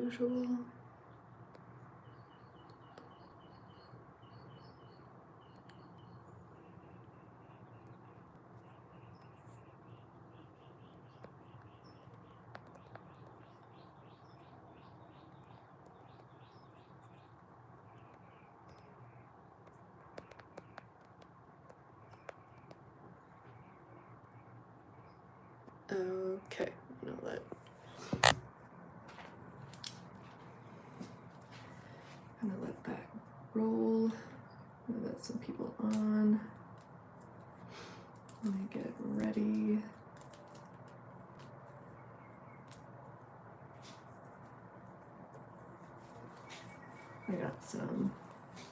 usual. Okay, I'm gonna let that roll. I'm gonna let some people on. Let me get ready. I got some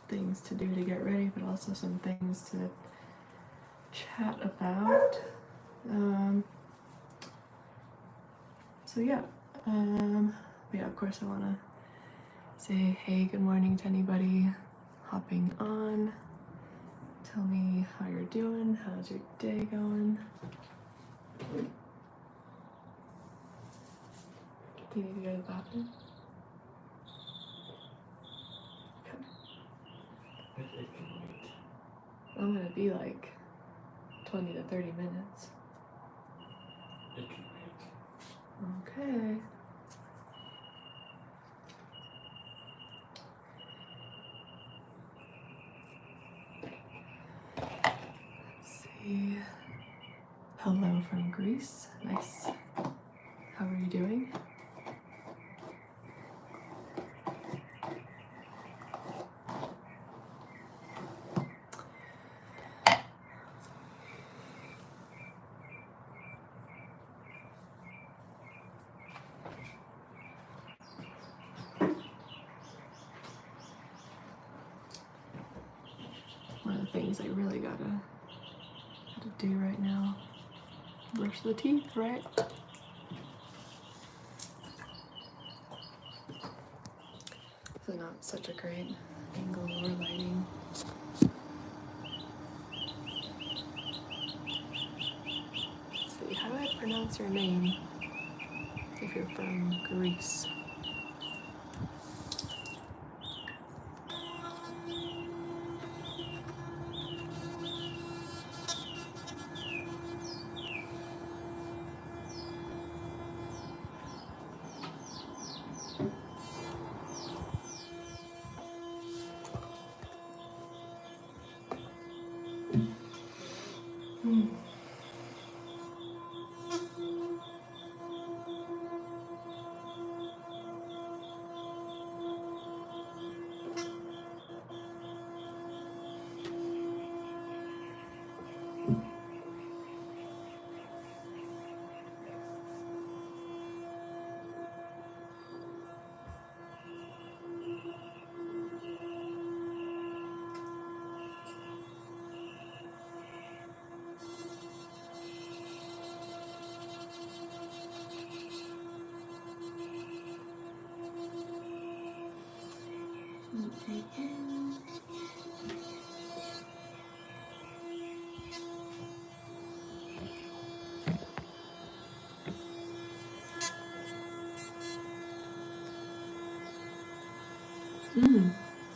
things to do to get ready, but also some things to chat about. So yeah, of course I want to say hey, good morning to anybody hopping on. Tell me how you're doing. How's your day going? Do you need to go to the bathroom? It can wait. I'm gonna be like 20 to 30 minutes. It can wait. Okay. Let's see. Hello from Greece. Nice. How are you doing? One of the things I really gotta do right now. Brush the teeth, right? So not such a great angle or lighting. Let's see, how do I pronounce your name if you're from Greece?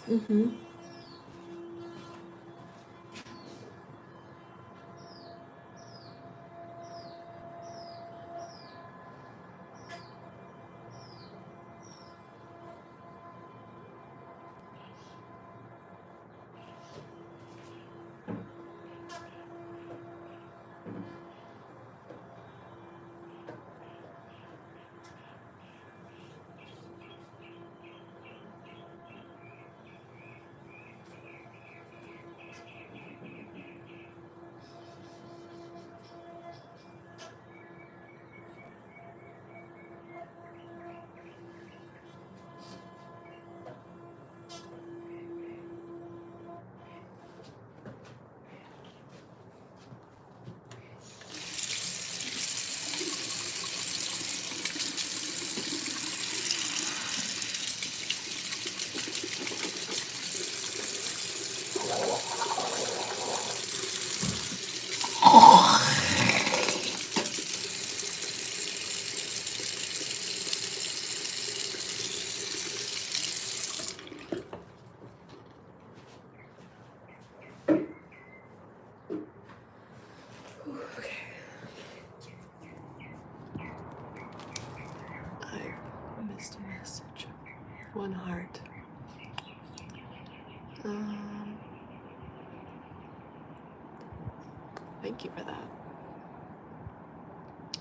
Mm-hmm. One heart. Thank you for that.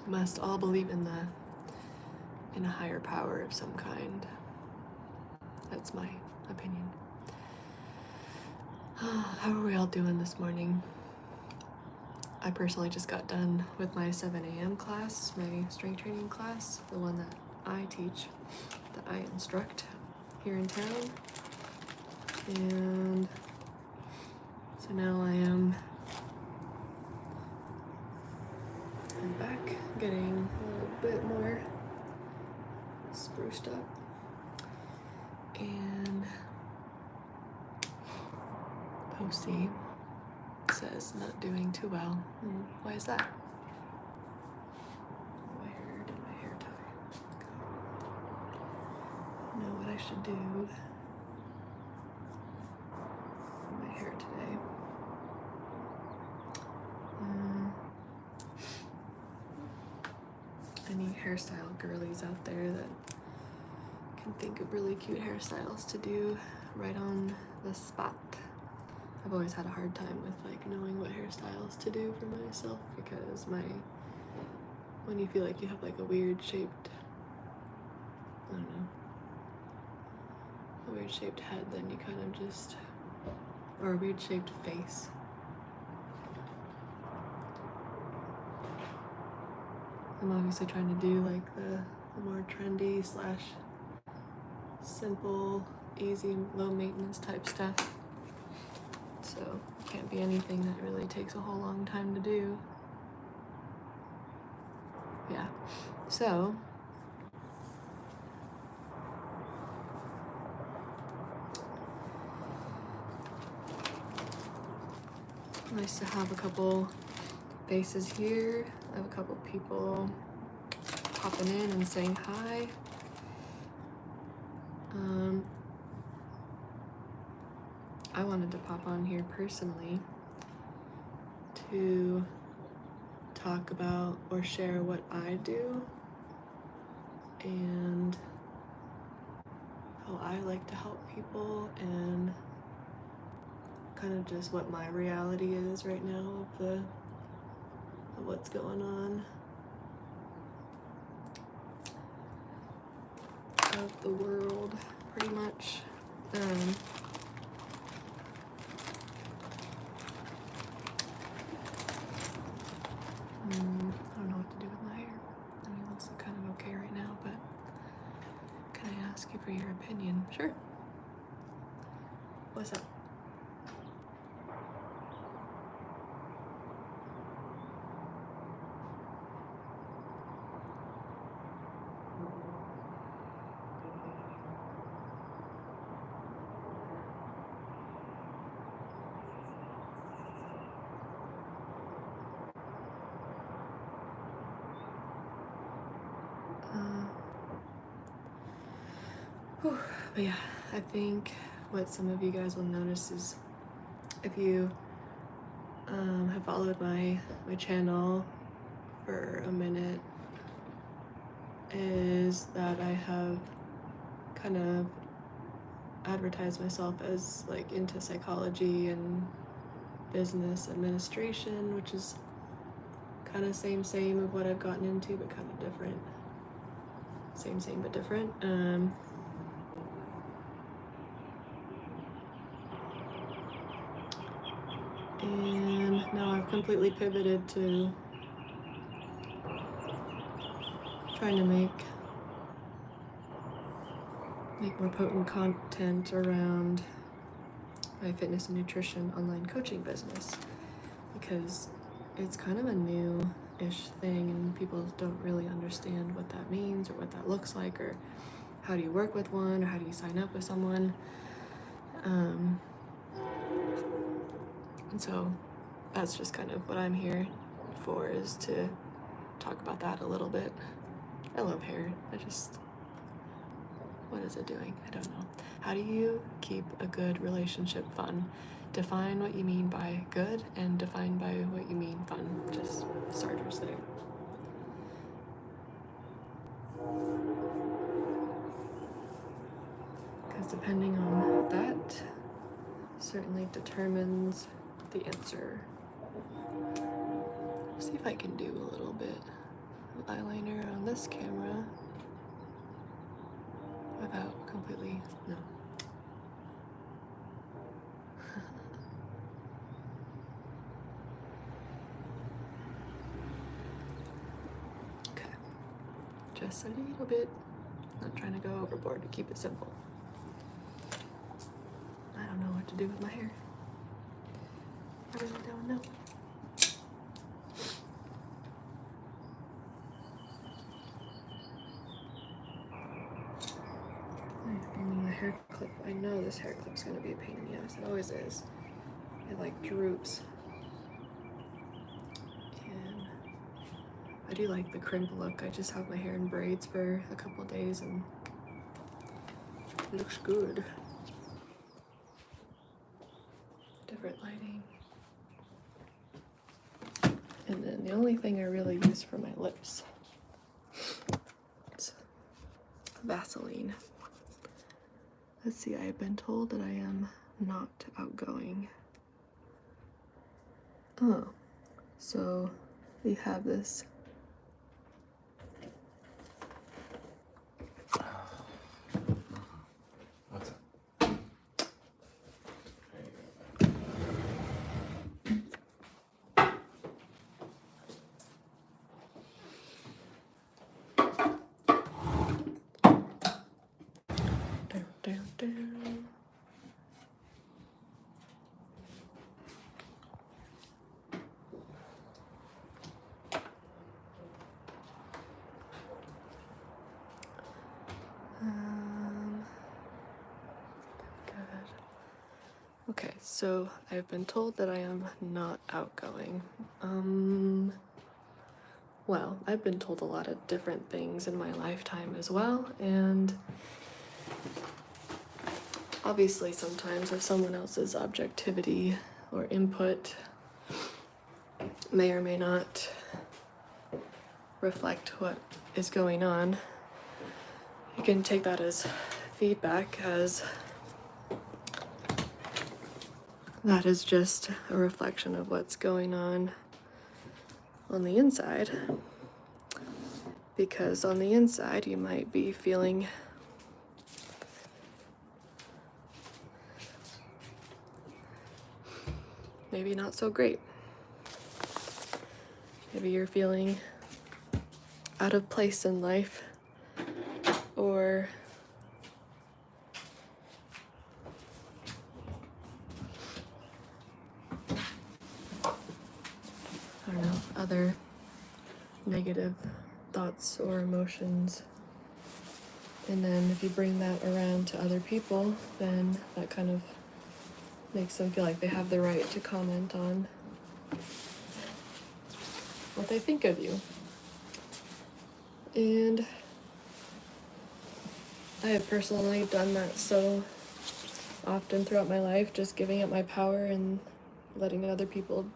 We must all believe in a higher power of some kind. That's my opinion. How are we all doing this morning? I personally just got done with my 7 a.m. class, my strength training class, the one that I teach, that I instruct here in town. And so now I'm back getting a little bit more spruced up. And Posty says not doing too well. Why is that? Where did my hair tie go? I know what I should do for my hair today. Any hairstyle girlies out there that can think of really cute hairstyles to do right on the spot? I've always had a hard time with like knowing what hairstyles to do for myself because when you feel like you have like a weird shaped, I don't know, a weird shaped head, then you kind of just, or a weird shaped face. I'm obviously trying to do like the more trendy / simple, easy, low maintenance type stuff. So it can't be anything that really takes a whole long time to do. Yeah, so nice to have a couple faces here. I have a couple people popping in and saying hi. I wanted to pop on here personally to talk about or share what I do and how I like to help people and kind of just what my reality is right now of what's going on of the world, pretty much. I don't know what to do with my hair. I mean, it looks kind of okay right now, but can I ask you for your opinion? Sure. What's up? But yeah, I think what some of you guys will notice is if you have followed my channel for a minute, is that I have kind of advertised myself as like into psychology and business administration, which is kind of same of what I've gotten into, but kind of different. Same but different. And now I've completely pivoted to trying to make more potent content around my fitness and nutrition online coaching business, because it's kind of a new-ish thing and people don't really understand what that means or what that looks like or how do you work with one or how do you sign up with someone. And so that's just kind of what I'm here for, is to talk about that a little bit. I love hair. What is it doing? I don't know. How do you keep a good relationship fun? Define what you mean by good and define by what you mean fun. Just starters there. depending on that certainly determines the answer. See if I can do a little bit of eyeliner on this camera without completely, no. Okay, just a little bit, not trying to go overboard to keep it simple. I don't know what to do with my hair. I really don't know. The hair clip. I know this hair clip's gonna be a pain in the ass. It always is. It like droops. And I do like the crimp look. I just have my hair in braids for a couple days and it looks good. Different lighting. And then the only thing I really use for my lips is Vaseline. Let's see, I have been told that I am not outgoing. Oh, so we have this. What's up? Down, down. Good. Okay, so I've been told that I am not outgoing. Well, I've been told a lot of different things in my lifetime as well, and obviously sometimes if someone else's objectivity or input may or may not reflect what is going on, you can take that as feedback, as that is just a reflection of what's going on the inside. Because on the inside you might be feeling maybe not so great. Maybe you're feeling out of place in life, or I don't know, other negative thoughts or emotions. And then if you bring that around to other people, then that kind of makes them feel like they have the right to comment on what they think of you. And I have personally done that so often throughout my life, just giving up my power and letting other people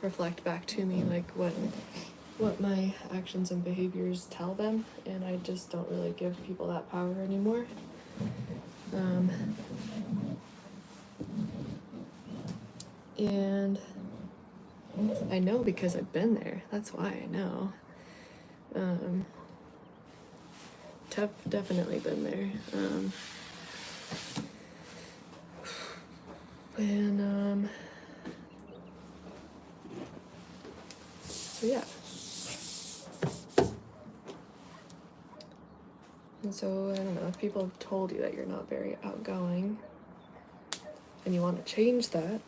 reflect back to me like what my actions and behaviors tell them, and I just don't really give people that power anymore. And I know because I've been there. That's why I know. Definitely been there. So yeah. And so I don't know, if people have told you that you're not very outgoing and you want to change that,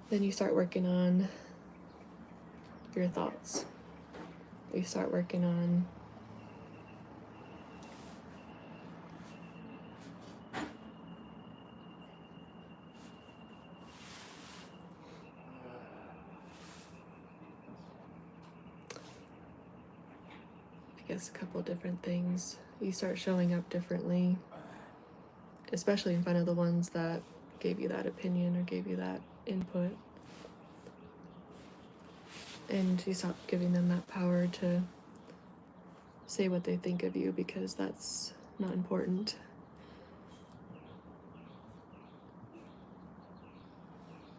then you start working on your thoughts. You start working on I guess a couple different things. You start showing up differently, especially in front of the ones that gave you that opinion or gave you that input. and you stop giving them that power to say what they think of you, because that's not important.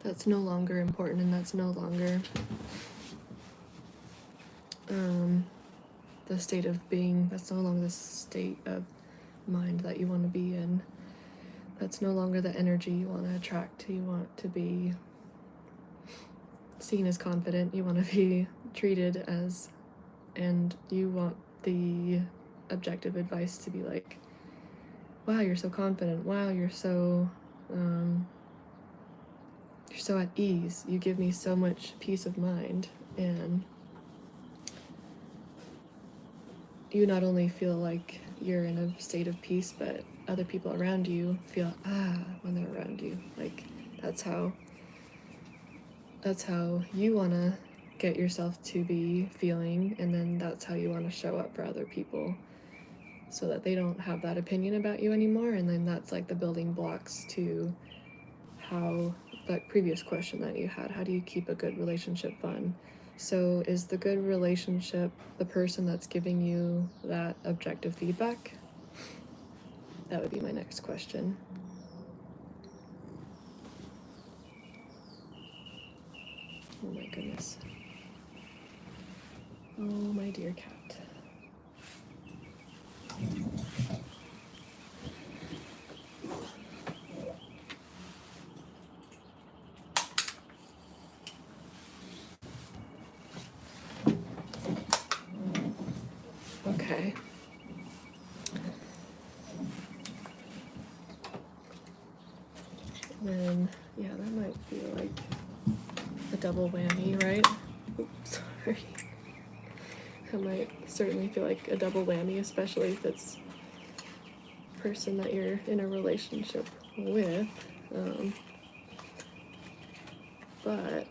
That's no longer important, and that's no longer the state of being. That's no longer the state of mind that you want to be in. That's no longer the energy you want to attract. You want to be seen as confident. You want to be treated as, and you want the objective advice to be like, wow, you're so confident. Wow, you're so at ease. You give me so much peace of mind. And you not only feel like you're in a state of peace, but other people around you feel when they're around you. Like that's how you want to get yourself to be feeling, and then that's how you want to show up for other people, so that they don't have that opinion about you anymore. And then that's like the building blocks to how that previous question that you had, how do you keep a good relationship fun? So is the good relationship the person that's giving you that objective feedback? That would be my next question. Oh my goodness. Oh my dear cat. Okay. Then, yeah, that might feel like a double whammy, right? Oops, sorry. That might certainly feel like a double whammy, especially if it's a person that you're in a relationship with. But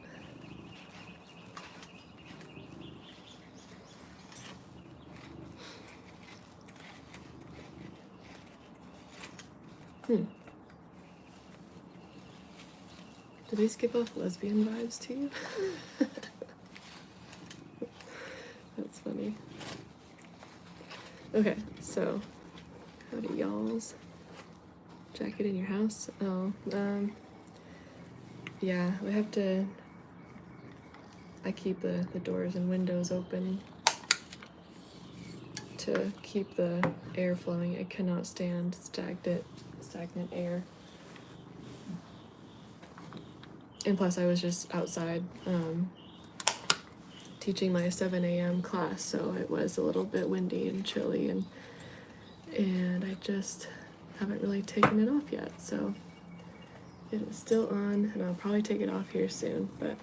do these give off lesbian vibes to you? That's funny. Okay, so howdy y'alls. Jacket in your house? Oh, yeah, we have to, I keep the doors and windows open to keep the air flowing. I cannot stand stagnant air. And plus I was just outside teaching my 7 a.m. class, so it was a little bit windy and chilly, and I just haven't really taken it off yet, so it is still on, and I'll probably take it off here soon. But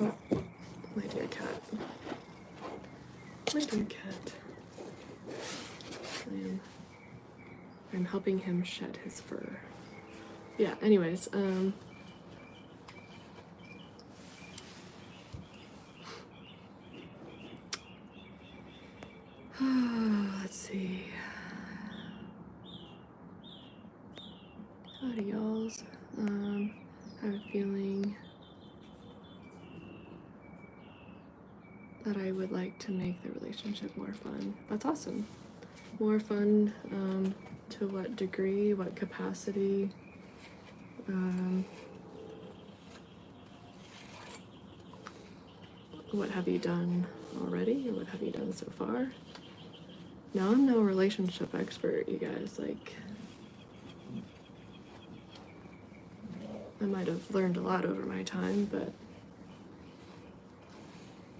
oh, my dear cat. My dear cat. I'm helping him shed his fur. Yeah, anyways, let's see. Howdy y'alls. I have a feeling that I would like to make the relationship more fun. That's awesome. More fun, to what degree, what capacity? What have you done already, or what have you done so far? Now, I'm no relationship expert, you guys. Like, I might have learned a lot over my time, but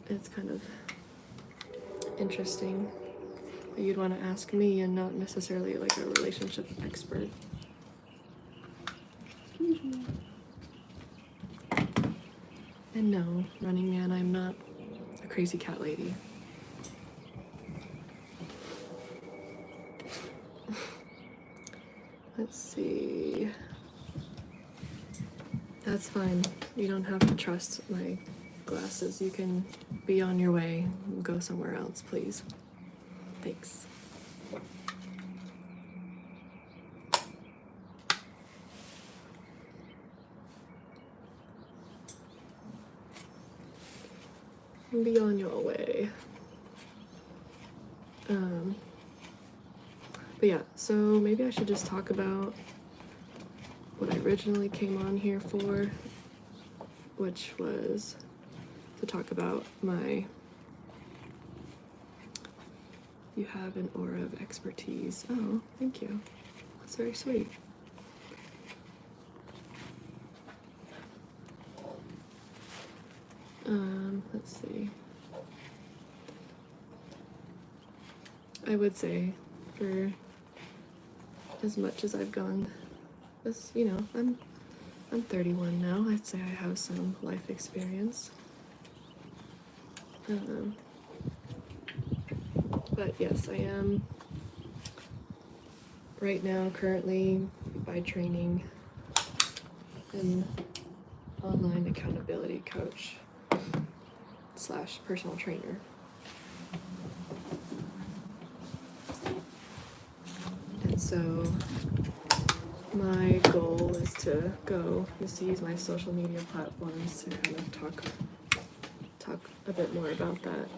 it's kind of interesting that you'd want to ask me and not necessarily like a relationship expert. Excuse me. And no, Running Man, I'm not a crazy cat lady. Let's see. That's fine. You don't have to trust my glasses. You can be on your way. Go somewhere else, please. Thanks. and be on your way. But yeah, so maybe I should just talk about what I originally came on here for, which was to talk about my "You have an aura of expertise." Oh, thank you. That's very sweet. Let's see. I would say for as much as I've gone, as you know, I'm 31 now. I'd say I have some life experience. But yes, I am right now currently by training an online accountability coach / personal trainer. And so my goal is to use my social media platforms to kind of talk a bit more about that,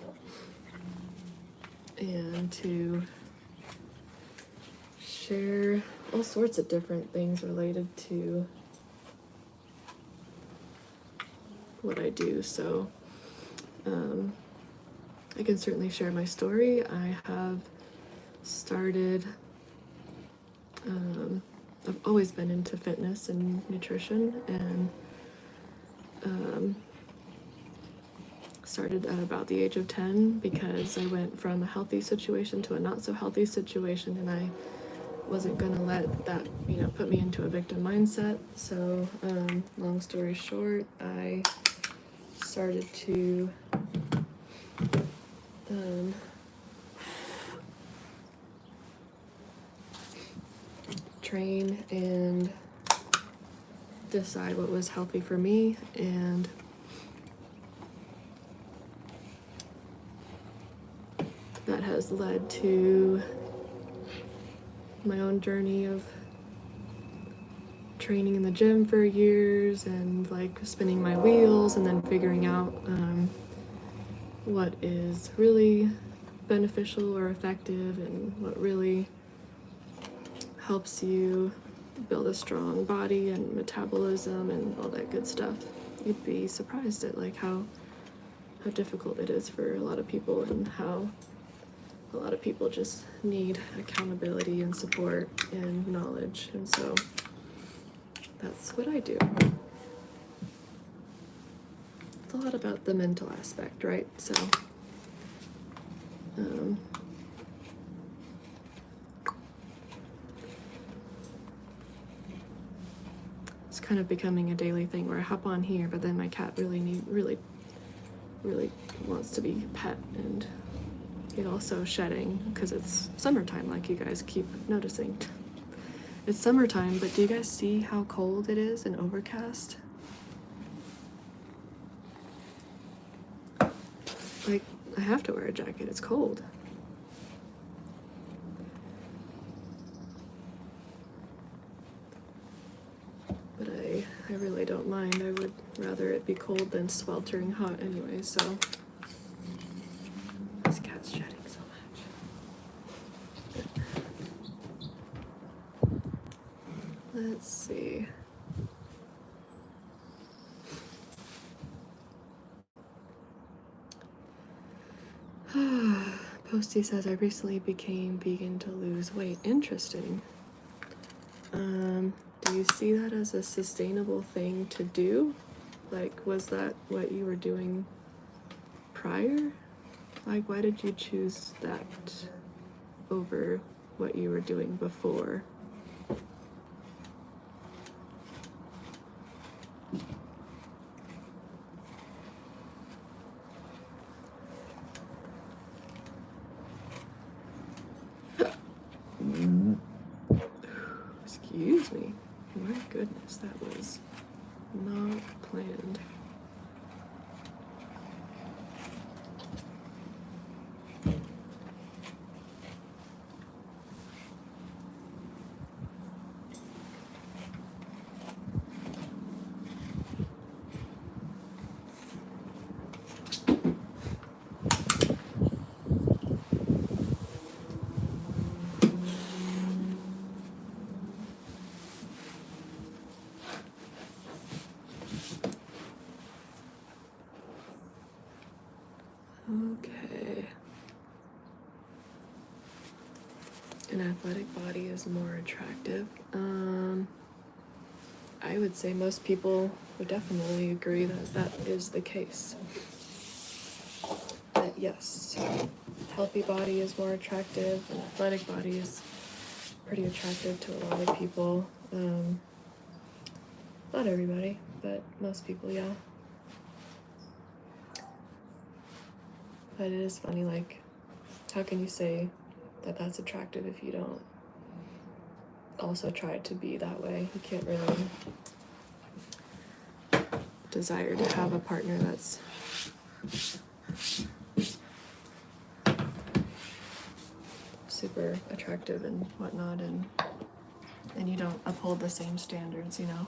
and to share all sorts of different things related to what I do. So I can certainly share my story. I have started, I've always been into fitness and nutrition, and started at about the age of 10 because I went from a healthy situation to a not so healthy situation, and I wasn't gonna let that, put me into a victim mindset. So, long story short, I started to train and decide what was healthy for me, and that has led to my own journey of training in the gym for years and like spinning my wheels, and then figuring out what is really beneficial or effective, and what really helps you build a strong body and metabolism and all that good stuff. You'd be surprised at like how difficult it is for a lot of people, and how a lot of people just need accountability and support and knowledge. And so that's what I do. It's a lot about the mental aspect, right? So it's kind of becoming a daily thing where I hop on here, but then my cat really wants to be pet, and it also shedding because it's summertime, like you guys keep noticing. It's summertime, but do you guys see how cold it is and overcast? Like, I have to wear a jacket, it's cold. But I really don't mind. I would rather it be cold than sweltering hot anyway, so. This cat's shedding so much. Let's see. Posty says, I recently became vegan to lose weight. Interesting. Do you see that as a sustainable thing to do? Like, was that what you were doing prior? Like, why did you choose that over what you were doing before? Excuse me. My goodness, that was not planned. Okay. An athletic body is more attractive. I would say most people would definitely agree that that is the case. That yes, healthy body is more attractive, an athletic body is pretty attractive to a lot of people. Not everybody, but most people, yeah. But it is funny, like, how can you say that that's attractive if you don't also try to be that way? You can't really desire to have a partner that's super attractive and whatnot, and you don't uphold the same standards, you know?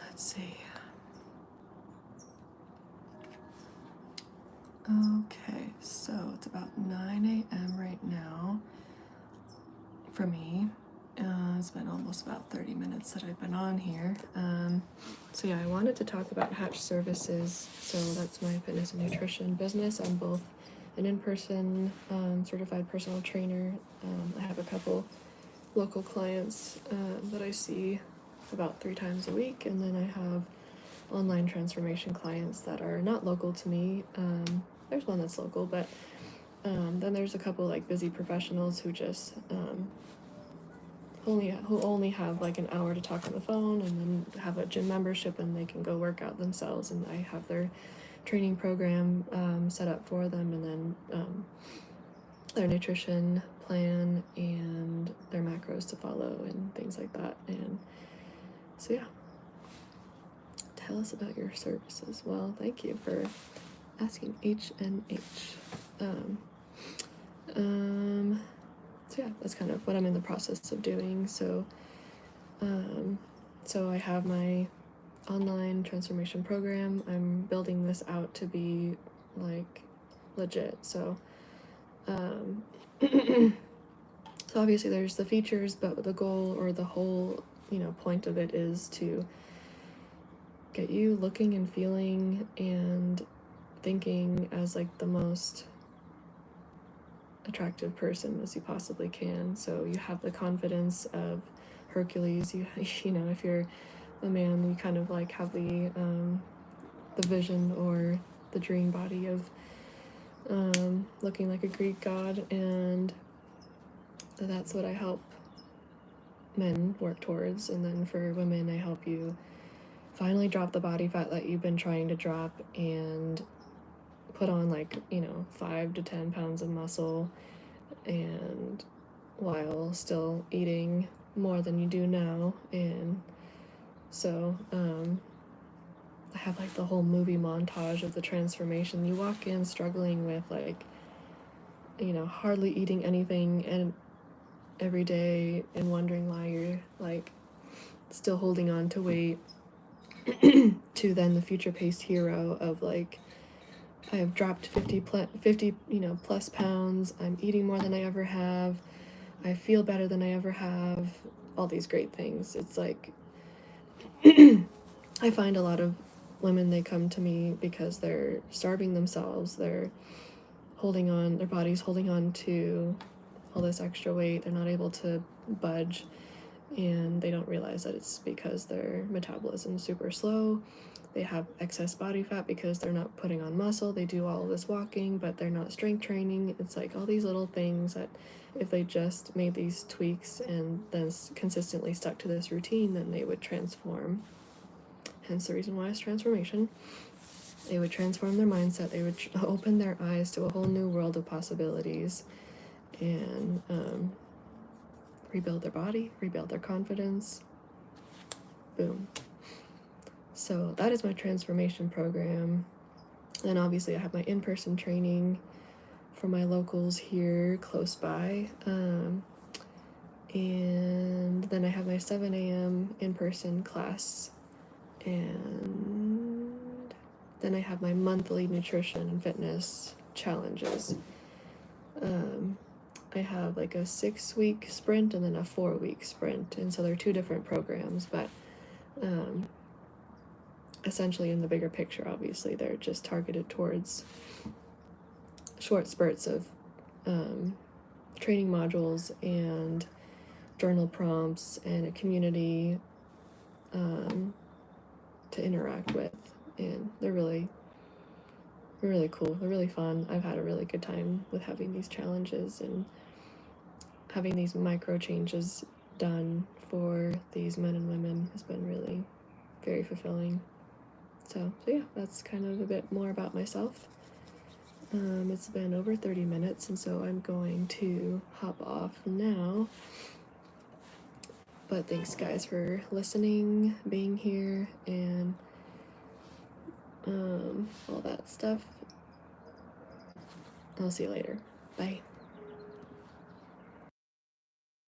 Let's see. Okay, so it's about 9 a.m. right now for me. It's been almost about 30 minutes that I've been on here. So yeah, I wanted to talk about Hatch Services. So that's my fitness and nutrition business. I'm both an in-person certified personal trainer. I have a couple local clients that I see about 3 times a week, and then I have online transformation clients that are not local to me. There's one that's local, but then there's a couple like busy professionals who just who only have like an hour to talk on the phone, and then have a gym membership and they can go work out themselves, and I have their training program set up for them, and then their nutrition plan and their macros to follow and things like that. And so yeah, tell us about your services. Well, thank you for asking H&H. So yeah, that's kind of what I'm in the process of doing. So I have my online transformation program. I'm building this out to be like legit. So so obviously there's the features, but the goal or the whole, point of it is to get you looking and feeling and thinking as like the most attractive person as you possibly can. So you have the confidence of Hercules. You know, if you're a man, you kind of like have the vision or the dream body of looking like a Greek god, and that's what I help men work towards. And then for women, I help you finally drop the body fat that you've been trying to drop and put on 5 to 10 pounds of muscle, and while still eating more than you do now. And so I have like the whole movie montage of the transformation. You walk in struggling with hardly eating anything and every day, and wondering why you're like still holding on to weight, to then the future paced hero of like, I have dropped 50 plus pounds. I'm eating more than I ever have. I feel better than I ever have. All these great things. It's like I find a lot of women, they come to me because they're starving themselves. They're holding on, their body's holding on to all this extra weight. They're not able to budge, and they don't realize that it's because their metabolism's super slow. They have excess body fat because they're not putting on muscle. They do all of this walking, but they're not strength training. It's like all these little things that if they just made these tweaks and then consistently stuck to this routine, then they would transform. Hence the reason why it's transformation. They would transform their mindset. They would open their eyes to a whole new world of possibilities, and rebuild their body, rebuild their confidence. Boom. So that is my transformation program. And obviously I have my in-person training for my locals here close by. And then I have my 7 a.m. in-person class. And then I have my monthly nutrition and fitness challenges. I have like a 6-week sprint and then a 4-week sprint, and so they're 2 different programs, but essentially in the bigger picture, obviously they're just targeted towards short spurts of training modules and journal prompts and a community to interact with, and they're really cool. They're really fun. I've had a really good time with having these challenges and having these micro changes done for these men and women has been really very fulfilling. So yeah, that's kind of a bit more about myself. It's been over 30 minutes, and so I'm going to hop off now. But thanks guys for listening, being here, and all that stuff. I'll see you later. Bye.